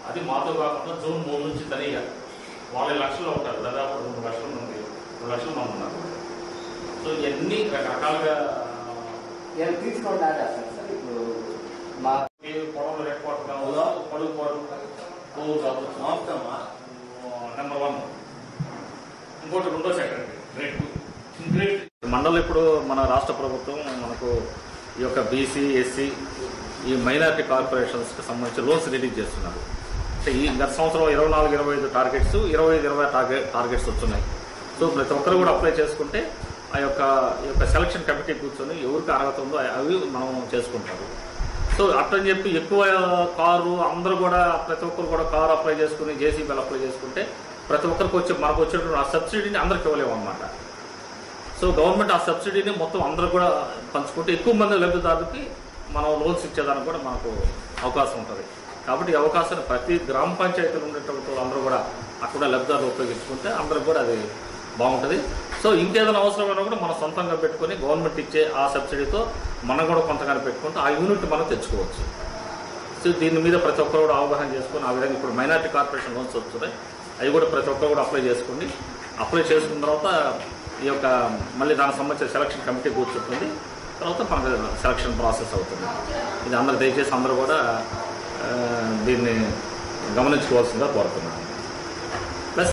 అది మాతో కాకుండా జూన్ 3 నుంచి తనిగా వాళ్ళ లక్షల్లో ఉంటారు. దాదాపు 2 లక్షల మంది 2 లక్షల మంది ఉన్నారు. సో ఇవన్నీ రకరకాలుగా తీసుకుంటారా సార్? ఇప్పుడు మా పొడవులు హెడ్ పడుగు పువ్వు కావచ్చు నెంబర్ 1. ఇంకోటి 2వ సెక్రటరీ గ్రేడ్ మండలం. ఇప్పుడు మన రాష్ట్ర ప్రభుత్వం మనకు ఈ యొక్క బీసీ, ఎస్సీ, ఈ మైనారిటీ కార్పొరేషన్స్కి సంబంధించి లోన్స్ రిలీజ్ చేస్తున్నారు. అంటే ఈ గత సంవత్సరం 24-25 టార్గెట్స్, 25-20 టార్గెట్స్ వస్తున్నాయి. సో ప్రతి ఒక్కరు కూడా అప్లై చేసుకుంటే ఆ యొక్క సెలక్షన్ కమిటీ కూర్చొని ఎవరికి అర్హత ఉందో అవి మనం చేసుకుంటారు. సో అట్లని చెప్పి ఎక్కువ కారు అందరూ కూడా ప్రతి ఒక్కరు కూడా కారు అప్లై చేసుకుని జేసీబీలు అప్లై చేసుకుంటే ప్రతి ఒక్కరికి మనకు వచ్చేటువంటి ఆ సబ్సిడీని అందరికి ఇవ్వలేము అన్నమాట. సో గవర్నమెంట్ ఆ సబ్సిడీని మొత్తం అందరూ కూడా పంచుకుంటే ఎక్కువ మంది లబ్ధిదారులకి మనం లోన్స్ ఇచ్చేదానికి కూడా మనకు అవకాశం ఉంటుంది. కాబట్టి ఈ అవకాశాన్ని ప్రతి గ్రామ పంచాయతీలు ఉండేటప్పుడు అందరూ కూడా అక్కడ లబ్ధిదారులు ఉపయోగించుకుంటే అందరికి కూడా అది బాగుంటుంది. సో ఇంకేదైనా అవసరమైనా కూడా మనం సొంతంగా పెట్టుకొని గవర్నమెంట్ ఇచ్చే ఆ సబ్సిడీతో మనం కూడా కొంతగానే పెట్టుకుంటే ఆ యూనిట్ మనం తెచ్చుకోవచ్చు. సో దీని మీద ప్రతి ఒక్కరు కూడా అవగాహన చేసుకొని ఆ విధంగా ఇప్పుడు మైనారిటీ కార్పొరేషన్ లోన్స్ వస్తున్నాయి. అవి కూడా ప్రతి ఒక్కరు కూడా అప్లై చేసుకోండి. అప్లై చేసుకున్న తర్వాత ఈ యొక్క మళ్ళీ దానికి సంబంధించిన సెలక్షన్ కమిటీ కూర్చుంటుంది. తర్వాత మనకు సెలక్షన్ ప్రాసెస్ అవుతుంది. ఇది అందరూ దయచేసి అందరూ కూడా దీన్ని గమనించుకోవాల్సిందిగా కోరుతున్నాను.